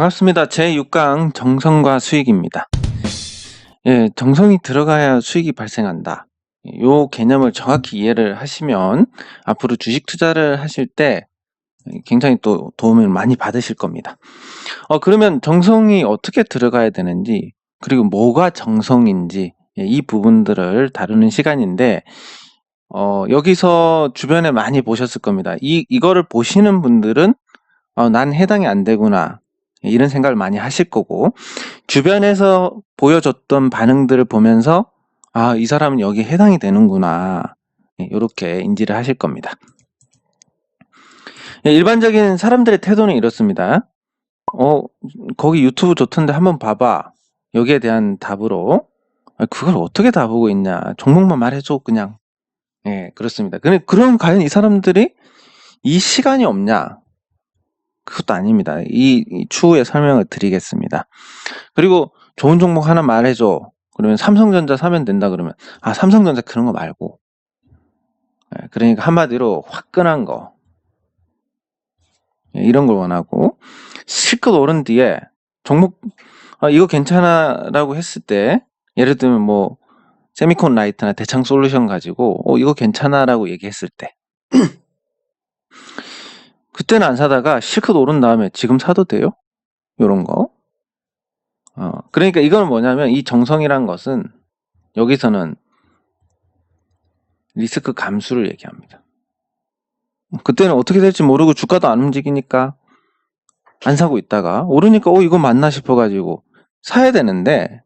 반갑습니다. 제6강 정성과 수익입니다. 예, 정성이 들어가야 수익이 발생한다. 요 개념을 정확히 이해를 하시면 앞으로 주식 투자를 하실 때 굉장히 또 도움을 많이 받으실 겁니다. 그러면 정성이 어떻게 들어가야 되는지, 그리고 뭐가 정성인지, 이 부분들을 다루는 시간인데, 여기서 주변에 많이 보셨을 겁니다. 이거를 보시는 분들은 난 해당이 안 되구나, 이런 생각을 많이 하실 거고, 주변에서 보여줬던 반응들을 보면서 이 사람은 여기에 해당이 되는구나, 이렇게 인지를 하실 겁니다. 일반적인 사람들의 태도는 이렇습니다. 거기 유튜브 좋던데 한번 봐봐. 여기에 대한 답으로 그걸 어떻게 다 보고 있냐, 종목만 말해줘 그냥. 그렇습니다. 근데 그럼 과연 이 사람들이 이 시간이 없냐? 그것도 아닙니다. 이 추후에 설명을 드리겠습니다. 그리고 좋은 종목 하나 말해줘. 그러면 삼성전자 사면 된다 그러면 삼성전자 그런 거 말고, 그러니까 한마디로 화끈한 거, 이런 걸 원하고, 실컷 오른 뒤에 종목 이거 괜찮아 라고 했을 때, 예를 들면 뭐 세미콘 라이트나 대창 솔루션 가지고 이거 괜찮아 라고 얘기했을 때 그때는 안 사다가 실컷 오른 다음에 지금 사도 돼요? 요런 거. 그러니까 이거는 뭐냐면, 이 정성이란 것은 여기서는 리스크 감수를 얘기합니다. 그때는 어떻게 될지 모르고 주가도 안 움직이니까 안 사고 있다가 오르니까 이거 맞나 싶어가지고 사야 되는데,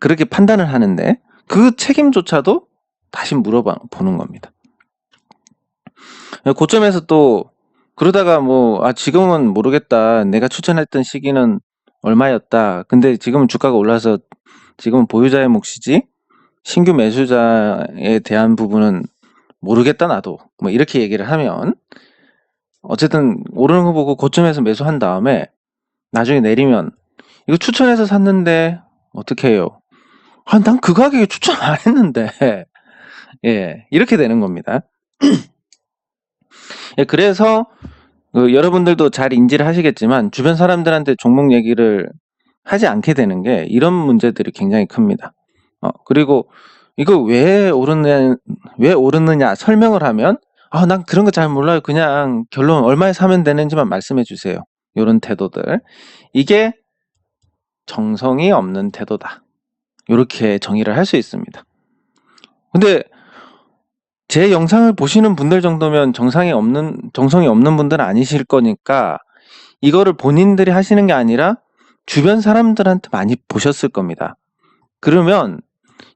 그렇게 판단을 하는데 그 책임조차도 다시 물어보는 겁니다. 고점에서 또 그러다가 지금은 모르겠다, 내가 추천했던 시기는 얼마였다, 근데 지금은 주가가 올라서 지금은 보유자의 몫이지 신규 매수자에 대한 부분은 모르겠다 나도, 이렇게 얘기를 하면, 어쨌든 오르는 거 보고 고점에서 매수한 다음에 나중에 내리면 이거 추천해서 샀는데 어떻게 해요? 난 그 가격에 추천 안 했는데. 이렇게 되는 겁니다. 그래서 여러분들도 잘 인지를 하시겠지만, 주변 사람들한테 종목 얘기를 하지 않게 되는 게 이런 문제들이 굉장히 큽니다. 그리고 이거 왜 오르느냐 설명을 하면, 난 그런 거 잘 몰라요, 그냥 결론 얼마에 사면 되는지만 말씀해 주세요, 이런 태도들. 이게 정성이 없는 태도다, 이렇게 정의를 할 수 있습니다. 근데 제 영상을 보시는 분들 정도면 정성이 없는 분들은 아니실 거니까, 이거를 본인들이 하시는 게 아니라 주변 사람들한테 많이 보셨을 겁니다. 그러면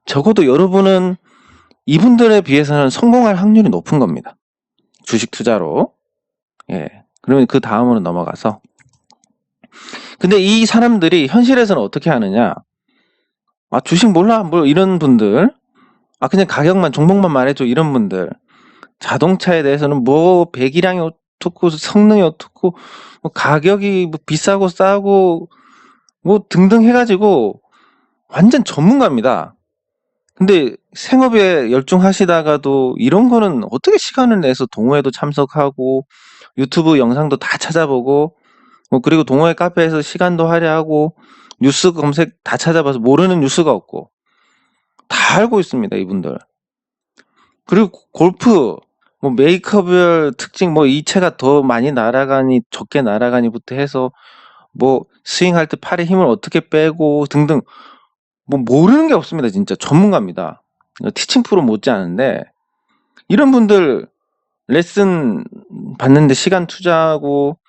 적어도 여러분은 이분들에 비해서는 성공할 확률이 높은 겁니다, 주식 투자로. 그러면 그 다음으로 넘어가서, 근데 이 사람들이 현실에서는 어떻게 하느냐, 주식 몰라 이런 분들, 그냥 가격만, 종목만 말해줘 이런 분들, 자동차에 대해서는 배기량이 어떻고 성능이 어떻고 가격이 비싸고 싸고 등등 해가지고 완전 전문가입니다. 근데 생업에 열중하시다가도 이런 거는 어떻게 시간을 내서 동호회도 참석하고 유튜브 영상도 다 찾아보고, 그리고 동호회 카페에서 시간도 할애하고 뉴스 검색 다 찾아봐서 모르는 뉴스가 없고 다 알고 있습니다, 이분들. 그리고 골프 메이커별 특징, 이체가 더 많이 날아가니 적게 날아가니부터 해서 스윙할 때 팔의 힘을 어떻게 빼고 등등, 모르는 게 없습니다. 진짜 전문가입니다. 티칭 프로 못지않은데, 이런 분들 레슨 받는데 시간 투자하고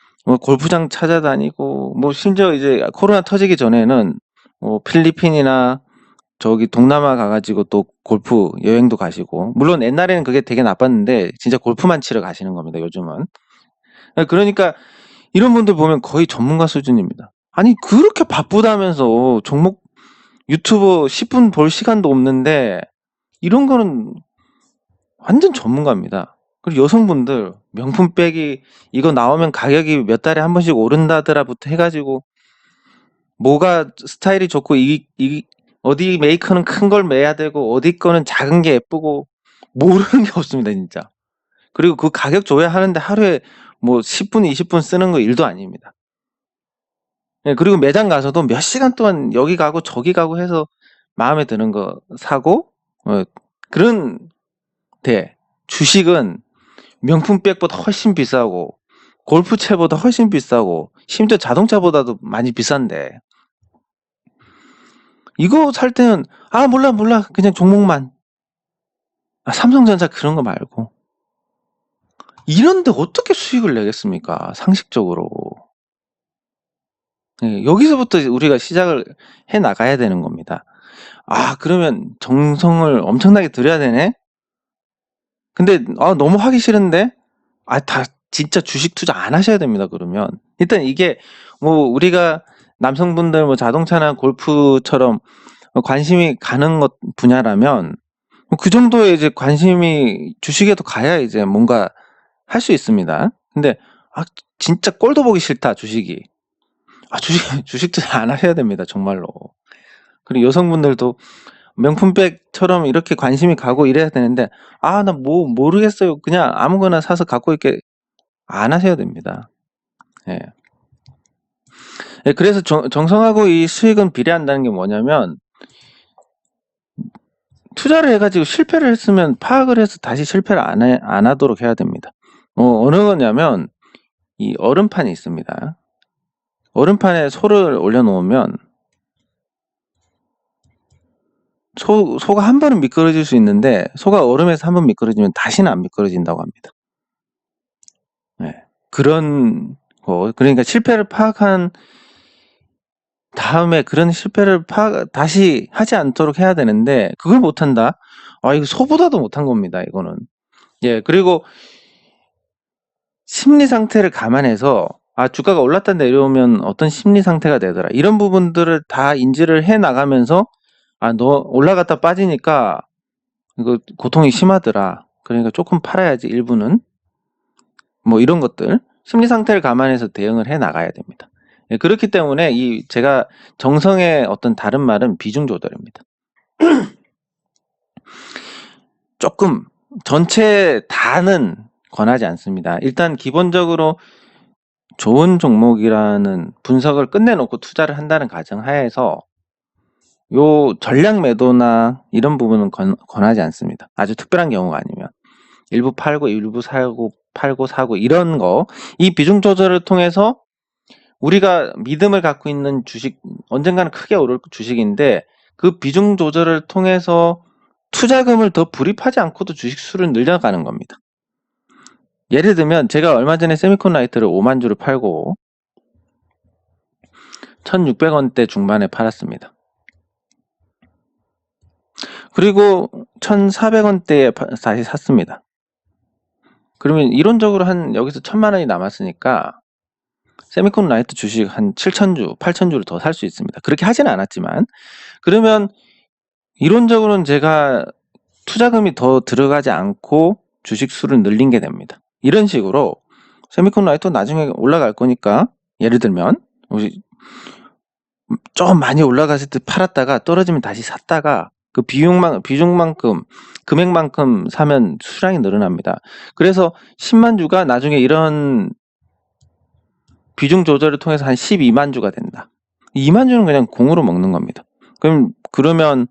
골프장 찾아다니고, 심지어 이제 코로나 터지기 전에는 필리핀이나 저기 동남아 가가지고 또 골프 여행도 가시고, 물론 옛날에는 그게 되게 나빴는데 진짜 골프만 치러 가시는 겁니다, 요즘은. 그러니까 이런 분들 보면 거의 전문가 수준입니다. 아니, 그렇게 바쁘다면서 종목 유튜브 10분 볼 시간도 없는데 이런 거는 완전 전문가입니다. 그리고 여성분들 명품백이 이거 나오면 가격이 몇 달에 한 번씩 오른다더라부터 해가지고, 뭐가 스타일이 좋고 어디 메이커는 큰 걸 매야 되고 어디 거는 작은 게 예쁘고, 모르는 게 없습니다, 진짜. 그리고 그 가격 조회하는데 하루에 10분 20분 쓰는 거 일도 아닙니다. 예, 그리고 매장 가서도 몇 시간 동안 여기 가고 저기 가고 해서 마음에 드는 거 사고, 그런데 주식은 명품백보다 훨씬 비싸고, 골프채보다 훨씬 비싸고, 심지어 자동차보다도 많이 비싼데, 이거 살 때는, 몰라, 그냥 종목만. 삼성전자 그런 거 말고. 이런데 어떻게 수익을 내겠습니까? 상식적으로. 예, 여기서부터 우리가 시작을 해 나가야 되는 겁니다. 그러면 정성을 엄청나게 들여야 되네? 근데, 너무 하기 싫은데? 다 진짜 주식 투자 안 하셔야 됩니다, 그러면. 일단 이게, 우리가 남성분들 자동차나 골프처럼 관심이 가는 것 분야라면, 그 정도의 이제 관심이 주식에도 가야 이제 뭔가 할 수 있습니다. 근데, 진짜 꼴도 보기 싫다, 주식이. 주식 투자 안 하셔야 됩니다, 정말로. 그리고 여성분들도 명품백처럼 이렇게 관심이 가고 이래야 되는데, 나 모르겠어요. 그냥 아무거나 사서 갖고 있게 안 하셔야 됩니다. 예. 예, 그래서 정성하고 이 수익은 비례한다는 게 뭐냐면, 투자를 해가지고 실패를 했으면 파악을 해서 다시 실패를 안 하도록 해야 됩니다. 어느 거냐면, 이 얼음판이 있습니다. 얼음판에 소를 올려놓으면, 소가 한 번은 미끄러질 수 있는데, 소가 얼음에서 한 번 미끄러지면 다시는 안 미끄러진다고 합니다. 네. 그런 거. 그러니까 실패를 파악한 다음에 그런 실패를 다시 하지 않도록 해야 되는데, 그걸 못한다? 이거 소보다도 못한 겁니다, 이거는. 예, 그리고 심리 상태를 감안해서, 주가가 올랐다 내려오면 어떤 심리 상태가 되더라. 이런 부분들을 다 인지를 해 나가면서, 너 올라갔다 빠지니까, 이거 고통이 심하더라. 그러니까 조금 팔아야지, 일부는. 이런 것들. 심리 상태를 감안해서 대응을 해 나가야 됩니다. 예, 그렇기 때문에 제가 정성의 어떤 다른 말은 비중 조절입니다. 조금 전체 다는 권하지 않습니다. 일단 기본적으로 좋은 종목이라는 분석을 끝내놓고 투자를 한다는 가정하에서 요 전략 매도나 이런 부분은 권하지 않습니다. 아주 특별한 경우가 아니면 일부 팔고 일부 팔고 사고 이런 거, 이 비중 조절을 통해서 우리가 믿음을 갖고 있는 주식, 언젠가는 크게 오를 주식인데 그 비중 조절을 통해서 투자금을 더 불입하지 않고도 주식 수를 늘려가는 겁니다. 예를 들면 제가 얼마 전에 세미콘라이트를 5만 주를 팔고 1,600원대 중반에 팔았습니다. 그리고 1,400원대에 다시 샀습니다. 그러면 이론적으로 여기서 1,000만 원이 남았으니까 세미콘라이트 주식 한 7,000주, 8,000주를 더 살 수 있습니다. 그렇게 하지는 않았지만, 그러면 이론적으로는 제가 투자금이 더 들어가지 않고 주식 수를 늘린 게 됩니다. 이런 식으로 세미콘라이트 나중에 올라갈 거니까, 예를 들면 좀 많이 올라갔을 때 팔았다가 떨어지면 다시 샀다가 그 비중만큼 금액만큼 사면 수량이 늘어납니다. 그래서 10만 주가 나중에 이런 비중 조절을 통해서 한 12만 주가 된다. 2만 주는 그냥 공으로 먹는 겁니다. 그러면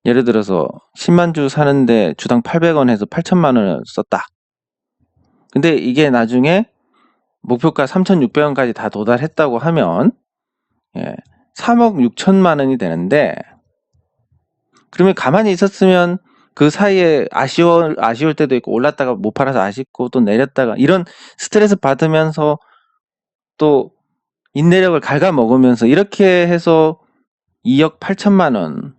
예를 들어서 10만 주 사는데 주당 800원 해서 8천만 원을 썼다. 근데 이게 나중에 목표가 3,600원까지 다 도달했다고 하면 3억 6천만 원이 되는데, 그러면 가만히 있었으면 그 사이에 아쉬울 때도 있고 올랐다가 못 팔아서 아쉽고 또 내렸다가 이런 스트레스 받으면서 또 인내력을 갉아먹으면서 이렇게 해서 2억 8천만 원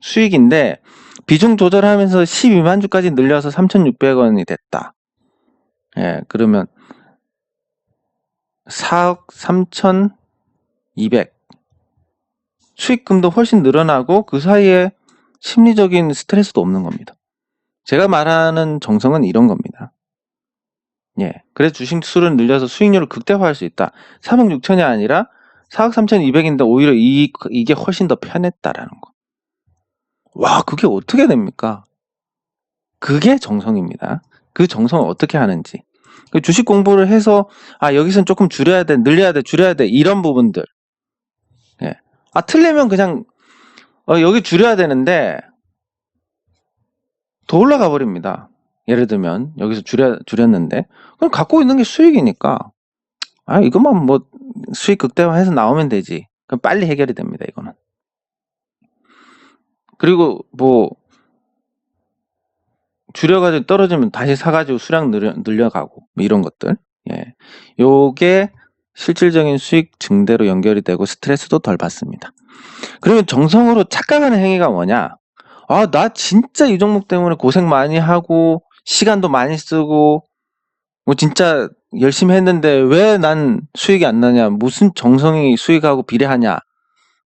수익인데, 비중 조절하면서 12만 주까지 늘려서 3,600원이 됐다. 그러면 4억 3,200 수익금도 훨씬 늘어나고 그 사이에 심리적인 스트레스도 없는 겁니다. 제가 말하는 정성은 이런 겁니다. 그래서 주식 수를 늘려서 수익률을 극대화할 수 있다. 3억 6천이 아니라 4억 3,200인데 오히려 이게 훨씬 더 편했다라는 거. 와, 그게 어떻게 됩니까? 그게 정성입니다. 그 정성을 어떻게 하는지. 그 주식 공부를 해서 여기선 조금 줄여야 돼, 늘려야 돼, 줄여야 돼 이런 부분들. 예. 틀리면 그냥 여기 줄여야 되는데 더 올라가 버립니다. 예를 들면 여기서 줄였는데 그럼 갖고 있는 게 수익이니까 이것만 뭐 수익 극대화해서 나오면 되지. 그럼 빨리 해결이 됩니다. 이거는. 그리고 뭐 줄여가지고 떨어지면 다시 사가지고 수량 늘려가고 뭐 이런 것들. 예, 요게 실질적인 수익 증대로 연결이 되고 스트레스도 덜 받습니다. 그러면 정성으로 착각하는 행위가 뭐냐? 나 진짜 이 종목 때문에 고생 많이 하고 시간도 많이 쓰고 뭐 진짜 열심히 했는데 왜 난 수익이 안 나냐? 무슨 정성이 수익하고 비례하냐?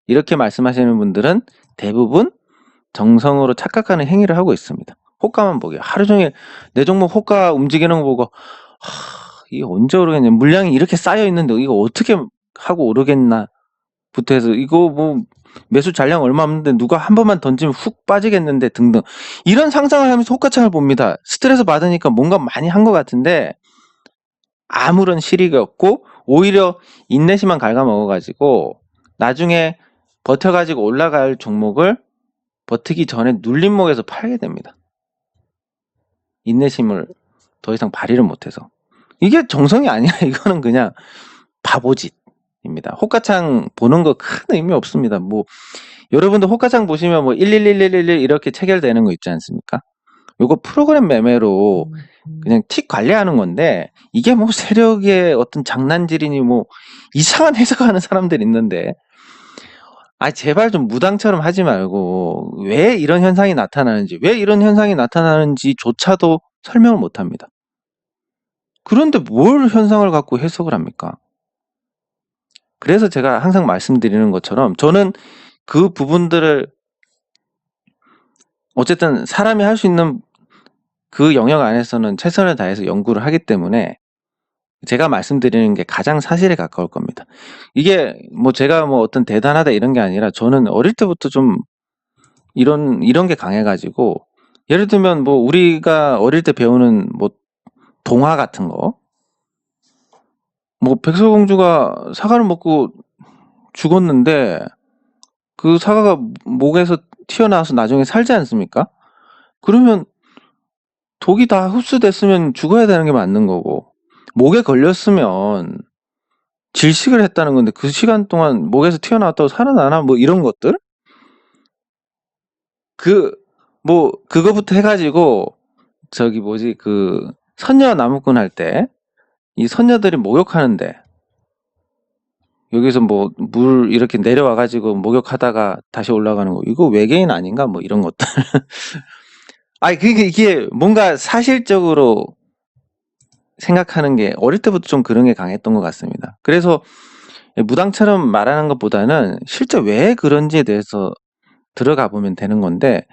이렇게 말씀하시는 분들은 대부분 정성으로 착각하는 행위를 하고 있습니다. 호가만 보게. 하루 종일 내 종목 호가 움직이는 거 보고 이게 언제 오르겠냐. 물량이 이렇게 쌓여 있는데 이거 어떻게 하고 오르겠나 부터 해서 이거 뭐 매수 잔량 얼마 없는데 누가 한 번만 던지면 훅 빠지겠는데 등등 이런 상상을 하면서 호가창을 봅니다. 스트레스 받으니까 뭔가 많이 한 것 같은데 아무런 실익이 없고 오히려 인내심만 갉아먹어가지고 나중에 버텨가지고 올라갈 종목을 버티기 전에 눌림목에서 팔게 됩니다. 인내심을 더 이상 발휘를 못해서. 이게 정성이 아니야. 이거는 그냥 바보짓입니다. 호가창 보는 거 큰 의미 없습니다. 뭐 여러분들 호가창 보시면 뭐 11111 이렇게 체결되는 거 있지 않습니까? 요거 프로그램 매매로 그냥 틱 관리하는 건데 이게 뭐 세력의 어떤 장난질이니 뭐 이상한 해석하는 사람들 있는데 제발 좀 무당처럼 하지 말고 왜 이런 현상이 나타나는지 왜 이런 현상이 나타나는지조차도 설명을 못합니다. 그런데 뭘 현상을 갖고 해석을 합니까? 그래서 제가 항상 말씀드리는 것처럼 저는 그 부분들을 어쨌든 사람이 할 수 있는 그 영역 안에서는 최선을 다해서 연구를 하기 때문에 제가 말씀드리는 게 가장 사실에 가까울 겁니다. 이게 뭐 제가 뭐 어떤 대단하다 이런 게 아니라 저는 어릴 때부터 좀 이런 게 강해가지고 예를 들면 뭐 우리가 어릴 때 배우는 뭐 동화 같은 거 뭐 백설공주가 사과를 먹고 죽었는데 그 사과가 목에서 튀어나와서 나중에 살지 않습니까? 그러면 독이 다 흡수됐으면 죽어야 되는 게 맞는 거고 목에 걸렸으면 질식을 했다는 건데 그 시간 동안 목에서 튀어나왔다고 살아나나 뭐 이런 것들 그거부터 해가지고 그 선녀 나무꾼 할 때 이 선녀들이 목욕하는데 여기서 뭐 물 이렇게 내려와가지고 목욕하다가 다시 올라가는 거 이거 외계인 아닌가 뭐 이런 것들 이게 뭔가 사실적으로 생각하는 게 어릴 때부터 좀 그런 게 강했던 것 같습니다. 그래서 무당처럼 말하는 것보다는 실제 왜 그런지에 대해서 들어가 보면 되는 건데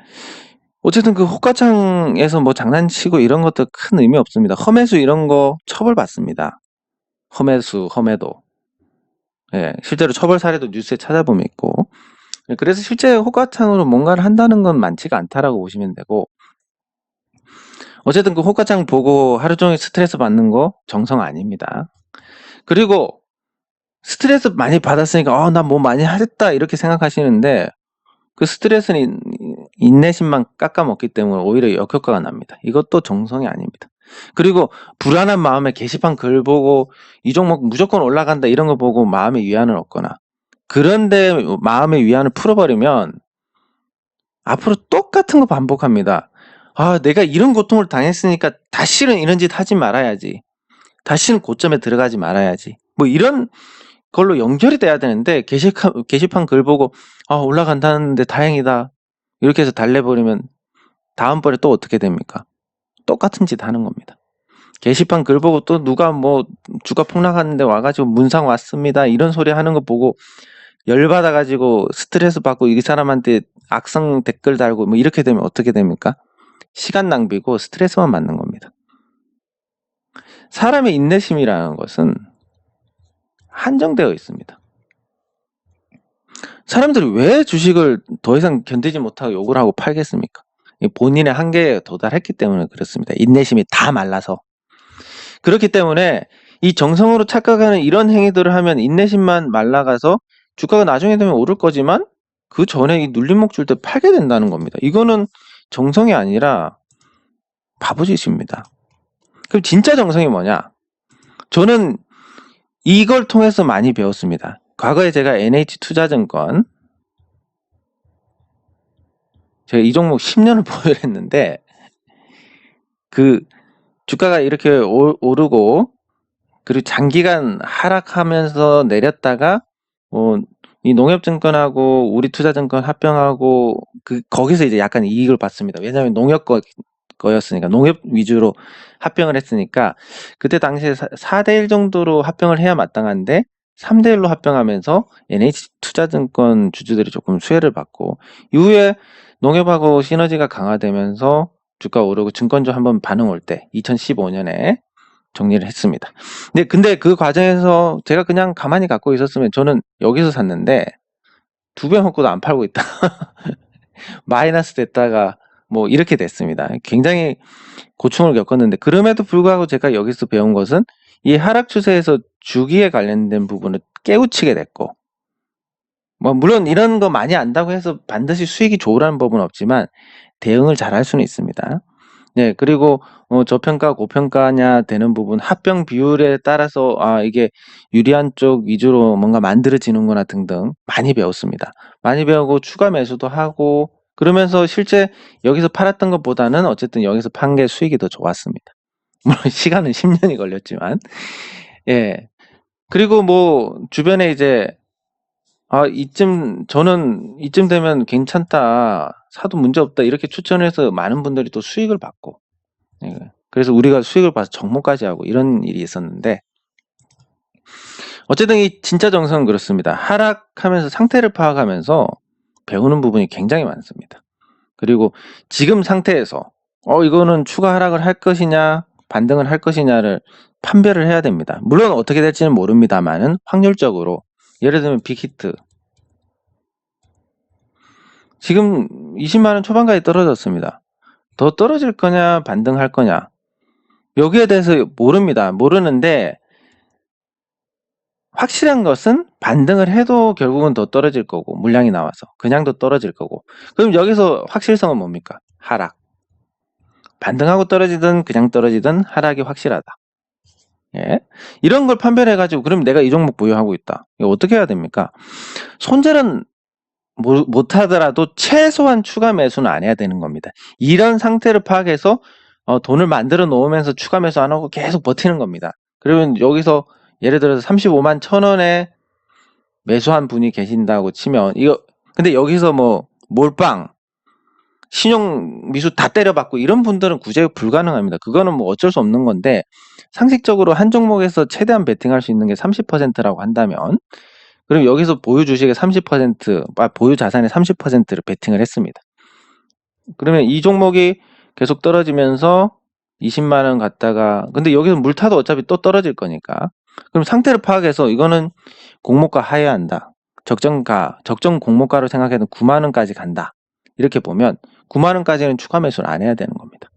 어쨌든 그 호가창에서 뭐 장난치고 이런 것도 큰 의미 없습니다. 험해수 이런 거 처벌받습니다. 험해수, 험해도. 예, 실제로 처벌 사례도 뉴스에 찾아보면 있고. 그래서 실제 호가창으로 뭔가를 한다는 건 많지가 않다라고 보시면 되고 어쨌든 그 호가창 보고 하루 종일 스트레스 받는 거 정성 아닙니다. 그리고 스트레스 많이 받았으니까 나 뭐 많이 하겠다 이렇게 생각하시는데 그 스트레스는 인내심만 깎아먹기 때문에 오히려 역효과가 납니다. 이것도 정성이 아닙니다. 그리고 불안한 마음에 게시판 글 보고 이 종목 무조건 올라간다 이런 거 보고 마음의 위안을 얻거나 그런데 마음의 위안을 풀어버리면 앞으로 똑같은 거 반복합니다. 내가 이런 고통을 당했으니까 다시는 이런 짓 하지 말아야지. 다시는 고점에 들어가지 말아야지. 뭐 이런 걸로 연결이 돼야 되는데 게시판 글 보고 올라간다는데 다행이다. 이렇게 해서 달래버리면 다음번에 또 어떻게 됩니까? 똑같은 짓 하는 겁니다. 게시판 글 보고 또 누가 뭐 주가 폭락하는데 와가지고 문상 왔습니다. 이런 소리 하는 거 보고 열받아가지고 스트레스 받고 이 사람한테 악성 댓글 달고 뭐 이렇게 되면 어떻게 됩니까? 시간 낭비고 스트레스만 받는 겁니다. 사람의 인내심이라는 것은 한정되어 있습니다. 사람들이 왜 주식을 더 이상 견디지 못하고 욕을 하고 팔겠습니까? 본인의 한계에 도달했기 때문에 그렇습니다. 인내심이 다 말라서. 그렇기 때문에 이 정성으로 착각하는 이런 행위들을 하면 인내심만 말라가서 주가가 나중에 되면 오를 거지만 그 전에 이 눌림목 줄 때 팔게 된다는 겁니다. 이거는 정성이 아니라 바보짓입니다. 그럼 진짜 정성이 뭐냐? 저는 이걸 통해서 많이 배웠습니다. 과거에 제가 NH투자증권 제가 이 종목 10년을 보유를 했는데 그 주가가 이렇게 오르고 그리고 장기간 하락하면서 내렸다가 이 농협증권하고 우리투자증권 합병하고 거기서 이제 약간 이익을 봤습니다. 왜냐하면 농협 거였으니까 농협 위주로 합병을 했으니까 그때 당시에 4대1 정도로 합병을 해야 마땅한데 3대1로 합병하면서 NH투자증권 주주들이 조금 수혜를 받고 이후에 농협하고 시너지가 강화되면서 주가 오르고 증권주 한번 반응 올 때 2015년에 정리를 했습니다. 근데 그 과정에서 제가 그냥 가만히 갖고 있었으면 저는 여기서 샀는데 2배 먹고도 안 팔고 있다. 마이너스 됐다가 뭐 이렇게 됐습니다. 굉장히 고충을 겪었는데 그럼에도 불구하고 제가 여기서 배운 것은 이 하락 추세에서 주기에 관련된 부분을 깨우치게 됐고 뭐 물론 이런 거 많이 안다고 해서 반드시 수익이 좋으라는 법은 없지만 대응을 잘 할 수는 있습니다. 네, 그리고 저평가 고평가냐 되는 부분 합병 비율에 따라서 이게 유리한 쪽 위주로 뭔가 만들어지는구나 등등 많이 배웠습니다. 많이 배우고 추가 매수도 하고 그러면서 실제 여기서 팔았던 것보다는 어쨌든 여기서 판 게 수익이 더 좋았습니다. 물론 시간은 10년이 걸렸지만 예. 그리고 뭐 주변에 이제 저는 이쯤 되면 괜찮다 사도 문제없다 이렇게 추천해서 많은 분들이 또 수익을 받고 예. 그래서 우리가 수익을 봐서 정모까지 하고 이런 일이 있었는데 어쨌든 이 진짜 정성은 그렇습니다. 하락하면서 상태를 파악하면서 배우는 부분이 굉장히 많습니다. 그리고 지금 상태에서 이거는 추가 하락을 할 것이냐 반등을 할 것이냐를 판별을 해야 됩니다. 물론 어떻게 될지는 모릅니다만은 확률적으로 예를 들면 빅히트 지금 20만원 초반까지 떨어졌습니다. 더 떨어질 거냐 반등할 거냐 여기에 대해서 모릅니다. 모르는데 확실한 것은 반등을 해도 결국은 더 떨어질 거고 물량이 나와서 그냥도 떨어질 거고 그럼 여기서 확실성은 뭡니까? 하락. 반등하고 떨어지든 그냥 떨어지든 하락이 확실하다. 예? 이런 걸 판별해가지고 그럼 내가 이 종목 보유하고 있다. 이거 어떻게 해야 됩니까? 손절은 못하더라도 최소한 추가 매수는 안 해야 되는 겁니다. 이런 상태를 파악해서 돈을 만들어 놓으면서 추가 매수 안 하고 계속 버티는 겁니다. 그러면 여기서 예를 들어서 35만 1,000원에 매수한 분이 계신다고 치면 근데 여기서 뭐 몰빵 신용 미수 다 때려받고 이런 분들은 구제 불가능합니다. 그거는 뭐 어쩔 수 없는 건데 상식적으로 한 종목에서 최대한 베팅할 수 있는 게 30%라고 한다면 그럼 여기서 보유 주식의 30%, 보유 자산의 30%를 베팅을 했습니다. 그러면 이 종목이 계속 떨어지면서 20만 원 갔다가 근데 여기서 물 타도 어차피 또 떨어질 거니까 그럼 상태를 파악해서 이거는 공모가 하여야 한다. 적정 공모가로 생각해도 9만 원까지 간다. 이렇게 보면 9만 원까지는 추가 매수를 안 해야 되는 겁니다.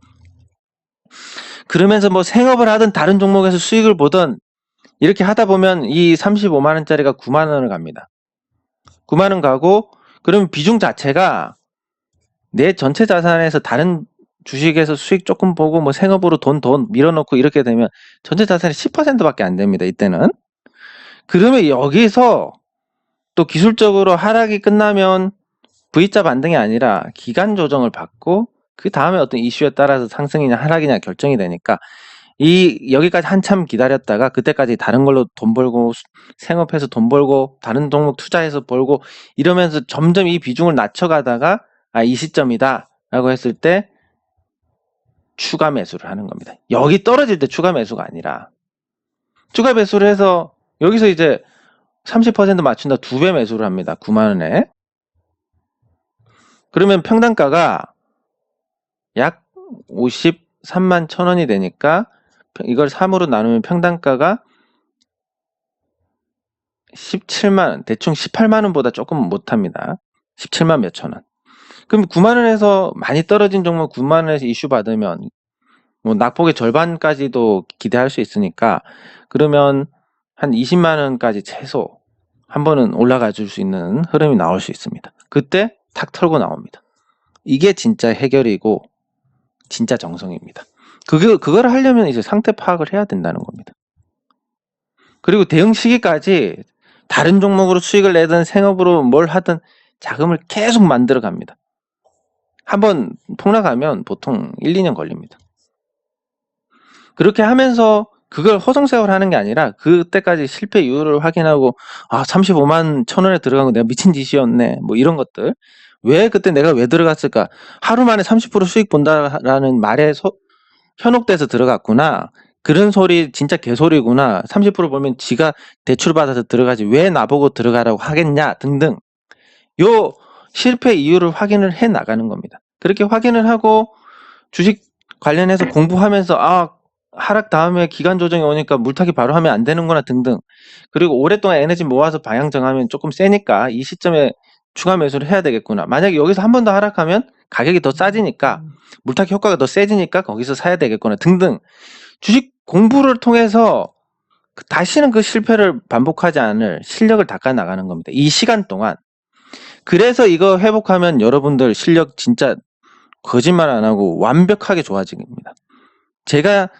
그러면서 뭐 생업을 하든 다른 종목에서 수익을 보든 이렇게 하다 보면 이 35만 원짜리가 9만 원을 갑니다. 9만 원 가고 그러면 비중 자체가 내 전체 자산에서 다른 주식에서 수익 조금 보고 뭐 생업으로 돈 밀어넣고 이렇게 되면 전체 자산이 10%밖에 안 됩니다. 이때는. 그러면 여기서 또 기술적으로 하락이 끝나면 V자 반등이 아니라 기간 조정을 받고 그 다음에 어떤 이슈에 따라서 상승이냐 하락이냐 결정이 되니까 여기까지 한참 기다렸다가 그때까지 다른 걸로 돈 벌고 생업해서 돈 벌고 다른 종목 투자해서 벌고 이러면서 점점 이 비중을 낮춰가다가 이 시점이다 라고 했을 때 추가 매수를 하는 겁니다. 여기 떨어질 때 추가 매수가 아니라 추가 매수를 해서 여기서 이제 30% 맞춘다 2배 매수를 합니다. 9만 원에. 그러면 평단가가 약 53만 1,000원이 되니까 이걸 3으로 나누면 평단가가 17만 원, 대충 18만 원보다 조금 못합니다. 17만 몇천 원. 그럼 9만 원에서 많이 떨어진 종목 9만 원에서 이슈 받으면 뭐 낙폭의 절반까지도 기대할 수 있으니까 그러면 한 20만 원까지 최소 한 번은 올라가 줄 수 있는 흐름이 나올 수 있습니다. 그때 탁 털고 나옵니다. 이게 진짜 해결이고 진짜 정성입니다. 그걸 하려면 이제 상태 파악을 해야 된다는 겁니다. 그리고 대응 시기까지 다른 종목으로 수익을 내든 생업으로 뭘 하든 자금을 계속 만들어 갑니다. 한번 폭락하면 보통 1, 2년 걸립니다. 그렇게 하면서 그걸 허송세월 하는 게 아니라 그때까지 실패 이유를 확인하고 35만 1,000원에 들어간 거 내가 미친 짓이었네. 뭐 이런 것들. 왜 그때 내가 왜 들어갔을까? 하루 만에 30% 수익 본다라는 말에 현혹돼서 들어갔구나. 그런 소리 진짜 개소리구나. 30% 벌면 지가 대출받아서 들어가지 왜 나보고 들어가라고 하겠냐 등등. 요 실패 이유를 확인을 해 나가는 겁니다. 그렇게 확인을 하고 주식 관련해서 공부하면서 하락 다음에 기간 조정이 오니까 물타기 바로 하면 안 되는구나 등등. 그리고 오랫동안 에너지 모아서 방향 정하면 조금 세니까 이 시점에 추가 매수를 해야 되겠구나. 만약에 여기서 한 번 더 하락하면 가격이 더 싸지니까 물타기 효과가 더 세지니까 거기서 사야 되겠구나 등등. 주식 공부를 통해서 다시는 그 실패를 반복하지 않을 실력을 닦아 나가는 겁니다. 이 시간 동안. 그래서 이거 회복하면 여러분들 실력 진짜 거짓말 안 하고 완벽하게 좋아집니다. 제가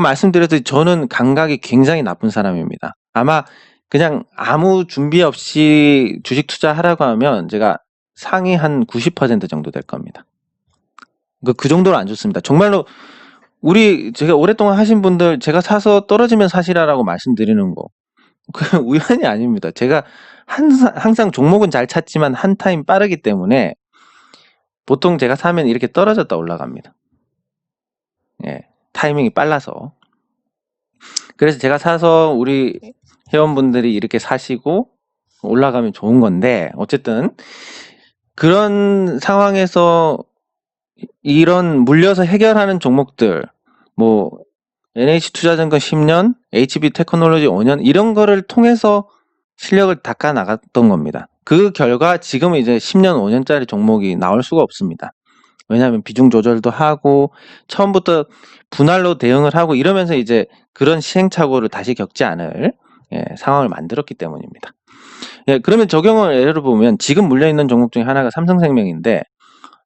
말씀드렸듯이 저는 감각이 굉장히 나쁜 사람입니다. 아마 그냥 아무 준비 없이 주식 투자하라고 하면 제가 상위 한 90% 정도 될 겁니다. 그 정도로 안 좋습니다. 정말로 제가 오랫동안 하신 분들 제가 사서 떨어지면 사시라라고 말씀드리는 거 그 우연이 아닙니다. 제가 항상 종목은 잘 찾지만 한 타임 빠르기 때문에 보통 제가 사면 이렇게 떨어졌다 올라갑니다. 예, 타이밍이 빨라서. 그래서 제가 사서 우리 회원분들이 이렇게 사시고 올라가면 좋은 건데 어쨌든 그런 상황에서 이런 물려서 해결하는 종목들 뭐 NH투자증권 10년, HB테크놀로지 5년 이런 거를 통해서 실력을 닦아 나갔던 겁니다. 그 결과 지금은 이제 10년, 5년짜리 종목이 나올 수가 없습니다. 왜냐하면 비중 조절도 하고 처음부터 분할로 대응을 하고 이러면서 이제 그런 시행착오를 다시 겪지 않을 상황을 만들었기 때문입니다. 그러면 적용을 예를 보면 지금 물려있는 종목 중에 하나가 삼성생명인데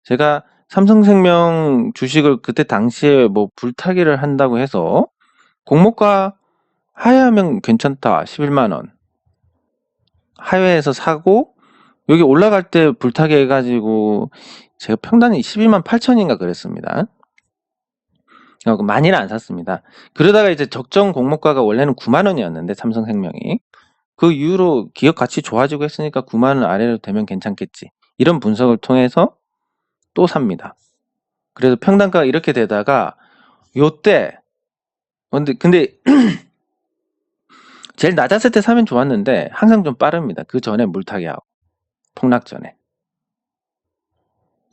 제가 삼성생명 주식을 그때 당시에 뭐 불타기를 한다고 해서 공모가 하회하면 괜찮다 11만원 하회해서 사고 여기 올라갈 때 불타기 해가지고 제가 평단이 12만 8천인가 그랬습니다. 많이는 안 샀습니다. 그러다가 이제 적정 공모가가 원래는 9만원이었는데 삼성생명이 그 이후로 기업 가치 좋아지고 했으니까 9만원 아래로 되면 괜찮겠지 이런 분석을 통해서 또 삽니다. 그래서 평단가가 이렇게 되다가 요때 근데 제일 낮았을 때 사면 좋았는데 항상 좀 빠릅니다. 그 전에 물타기하고 폭락 전에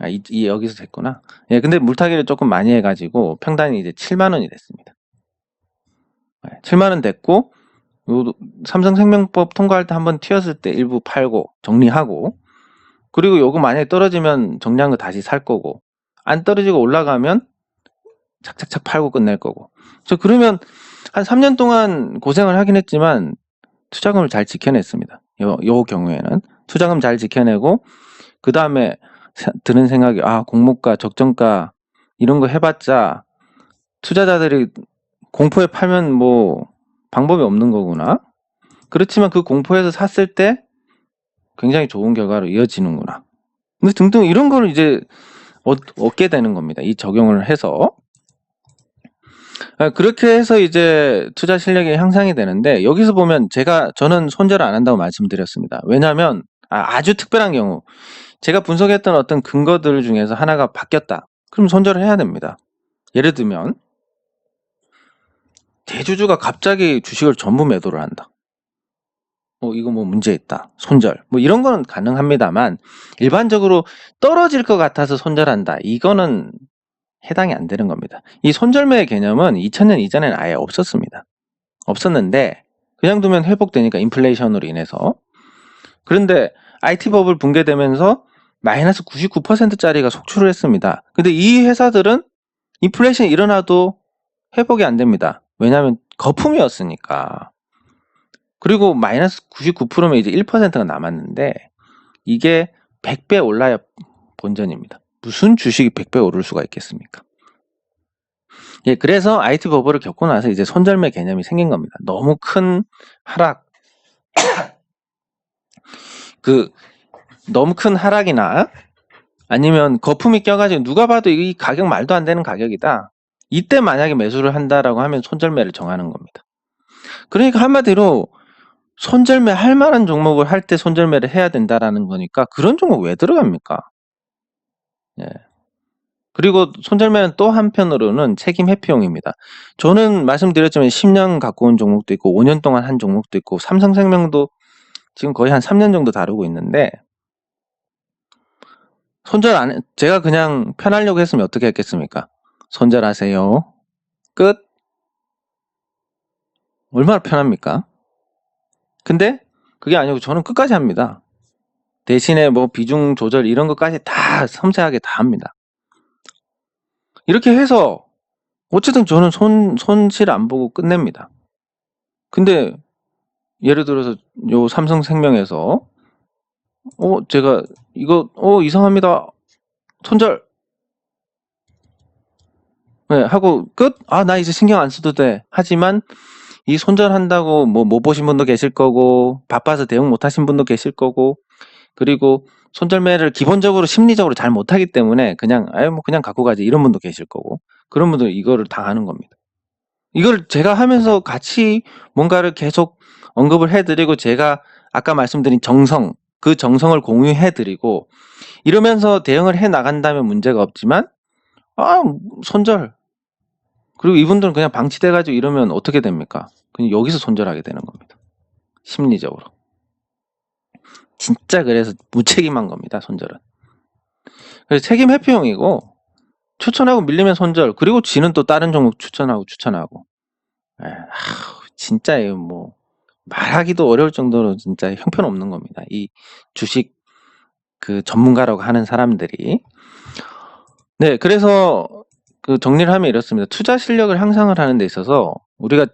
여기서 됐구나. 근데 물타기를 조금 많이 해가지고 평단이 이제 7만원이 됐습니다. 7만원 됐고 요 삼성생명법 통과할 때 한번 튀었을 때 일부 팔고 정리하고 그리고 요거 만약에 떨어지면 정리한 거 다시 살 거고 안 떨어지고 올라가면 착착착 팔고 끝낼 거고 그러면 한 3년 동안 고생을 하긴 했지만 투자금을 잘 지켜냈습니다. 요 경우에는 투자금 잘 지켜내고 그 다음에 드는 생각이 공모가 적정가 이런 거 해봤자 투자자들이 공포에 팔면 뭐 방법이 없는 거구나. 그렇지만 그 공포에서 샀을 때 굉장히 좋은 결과로 이어지는구나. 근데 등등 이런 거를 이제 얻게 되는 겁니다. 이 적용을 해서. 그렇게 해서 이제 투자 실력이 향상이 되는데 여기서 보면 저는 손절을 안 한다고 말씀드렸습니다. 왜냐하면 아주 특별한 경우 제가 분석했던 어떤 근거들 중에서 하나가 바뀌었다. 그럼 손절을 해야 됩니다. 예를 들면 대주주가 갑자기 주식을 전부 매도를 한다. 이거 뭐 문제 있다. 손절. 뭐 이런 거는 가능합니다만 일반적으로 떨어질 것 같아서 손절한다. 이거는 해당이 안 되는 겁니다. 이 손절매의 개념은 2000년 이전에는 아예 없었습니다. 없었는데 그냥 두면 회복되니까 인플레이션으로 인해서. 그런데 IT버블 붕괴되면서 마이너스 99%짜리가 속출을 했습니다. 근데 이 회사들은 인플레이션이 일어나도 회복이 안 됩니다. 왜냐하면 거품이었으니까. 그리고 마이너스 99%면 이제 1%가 남았는데 이게 100배 올라야 본전입니다. 무슨 주식이 100배 오를 수가 있겠습니까? 예, 그래서 IT 버블을 겪고 나서 이제 손절매 개념이 생긴 겁니다. 너무 큰 하락, 너무 큰 하락이나 아니면 거품이 껴가지고 누가 봐도 이 가격 말도 안 되는 가격이다. 이때 만약에 매수를 한다라고 하면 손절매를 정하는 겁니다. 그러니까 한마디로 손절매 할 만한 종목을 할 때 손절매를 해야 된다라는 거니까 그런 종목 왜 들어갑니까? 예. 그리고 손절매는 또 한편으로는 책임 회피용입니다. 저는 말씀드렸지만 10년 갖고 온 종목도 있고 5년 동안 한 종목도 있고 삼성생명도 지금 거의 한 3년 정도 다루고 있는데 제가 그냥 편하려고 했으면 어떻게 했겠습니까? 손절하세요. 끝. 얼마나 편합니까? 근데 그게 아니고 저는 끝까지 합니다. 대신에 뭐 비중 조절 이런 것까지 다 섬세하게 다 합니다. 이렇게 해서 어쨌든 저는 손실 안 보고 끝냅니다. 근데 예를 들어서 요 삼성생명에서 제가 이거 이상합니다. 손절. 네, 하고 끝. 나 이제 신경 안 써도 돼. 하지만 이 손절한다고 뭐 못 보신 분도 계실 거고 바빠서 대응 못 하신 분도 계실 거고 그리고 손절매를 기본적으로 심리적으로 잘 못하기 때문에 그냥 그냥 갖고 가지 이런 분도 계실 거고 그런 분들 이거를 당하는 겁니다. 이걸 제가 하면서 같이 뭔가를 계속 언급을 해드리고 제가 아까 말씀드린 정성, 그 정성을 공유해드리고 이러면서 대응을 해 나간다면 문제가 없지만 손절. 그리고 이분들은 그냥 방치돼가지고 이러면 어떻게 됩니까? 그냥 여기서 손절하게 되는 겁니다. 심리적으로. 진짜 그래서 무책임한 겁니다. 손절은. 그래서 책임 회피용이고 추천하고 밀리면 손절. 그리고 지는 또 다른 종목 추천하고. 진짜예요. 뭐 말하기도 어려울 정도로 진짜 형편없는 겁니다. 이 주식 그 전문가라고 하는 사람들이. 네, 그래서 그 정리를 하면 이렇습니다. 투자 실력을 향상을 하는 데 있어서 우리가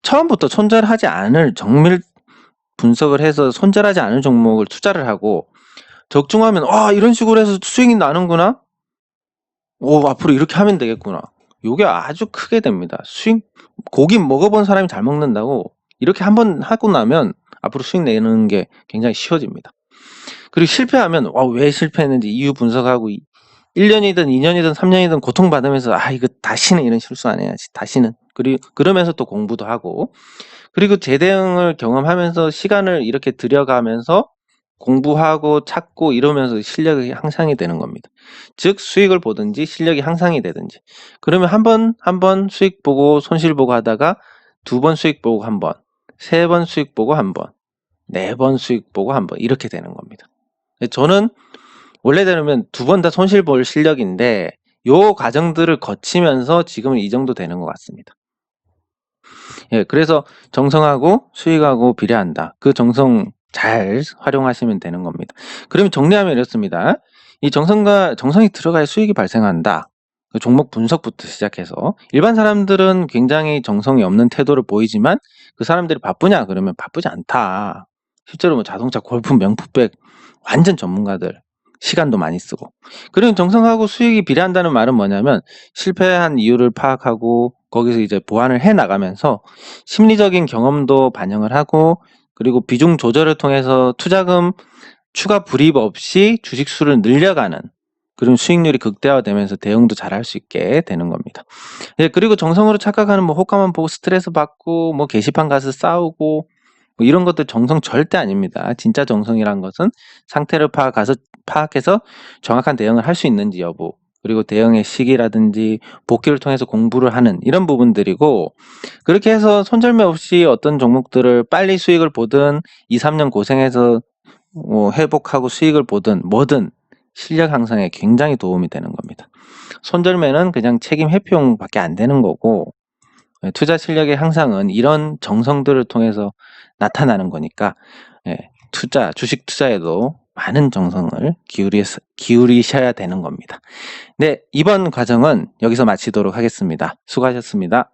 처음부터 손절하지 않을 정밀 분석을 해서 손절하지 않을 종목을 투자를 하고 적중하면 이런 식으로 해서 수익이 나는구나. 앞으로 이렇게 하면 되겠구나. 요게 아주 크게 됩니다. 고기 먹어본 사람이 잘 먹는다고 이렇게 한번 하고 나면 앞으로 수익 내는 게 굉장히 쉬워집니다. 그리고 실패하면 왜 실패했는지 이유 분석하고 1년이든 2년이든 3년이든 고통받으면서 이거 다시는 이런 실수 안 해야지. 다시는. 그러면서 또 공부도 하고 그리고 재대응을 경험하면서 시간을 이렇게 들여가면서 공부하고 찾고 이러면서 실력이 향상이 되는 겁니다. 즉 수익을 보든지 실력이 향상이 되든지 그러면 한 번 수익 보고 손실 보고 하다가 2번 수익 보고 한 번, 3번 수익 보고 한 번, 4번 수익 보고 한 번 이렇게 되는 겁니다. 저는 원래대로면 2번 다 손실 볼 실력인데 요 과정들을 거치면서 지금은 이 정도 되는 것 같습니다. 예, 그래서 정성하고 수익하고 비례한다. 그 정성 잘 활용하시면 되는 겁니다. 그러면 정리하면 이렇습니다. 이 정성이 들어가야 수익이 발생한다. 그 종목 분석부터 시작해서 일반 사람들은 굉장히 정성이 없는 태도를 보이지만 그 사람들이 바쁘냐 그러면 바쁘지 않다. 실제로 뭐 자동차, 골프, 명품백 완전 전문가들 시간도 많이 쓰고 그리고 정성하고 수익이 비례한다는 말은 뭐냐면 실패한 이유를 파악하고 거기서 이제 보완을 해 나가면서 심리적인 경험도 반영을 하고 그리고 비중 조절을 통해서 투자금 추가 불입 없이 주식 수를 늘려가는 그런 수익률이 극대화되면서 대응도 잘 할 수 있게 되는 겁니다. 예, 그리고 정성으로 착각하는 뭐 호가만 보고 스트레스 받고 뭐 게시판 가서 싸우고 뭐 이런 것들 정성 절대 아닙니다. 진짜 정성이란 것은 상태를 파악해서 정확한 대응을 할 수 있는지 여부 그리고 대응의 시기라든지 복귀를 통해서 공부를 하는 이런 부분들이고 그렇게 해서 손절매 없이 어떤 종목들을 빨리 수익을 보든 2, 3년 고생해서 회복하고 수익을 보든 뭐든 실력 향상에 굉장히 도움이 되는 겁니다. 손절매는 그냥 책임 회피용밖에 안 되는 거고 투자 실력의 향상은 이런 정성들을 통해서 나타나는 거니까 주식 투자에도 많은 정성을 기울이셔야 되는 겁니다. 네, 이번 과정은 여기서 마치도록 하겠습니다. 수고하셨습니다.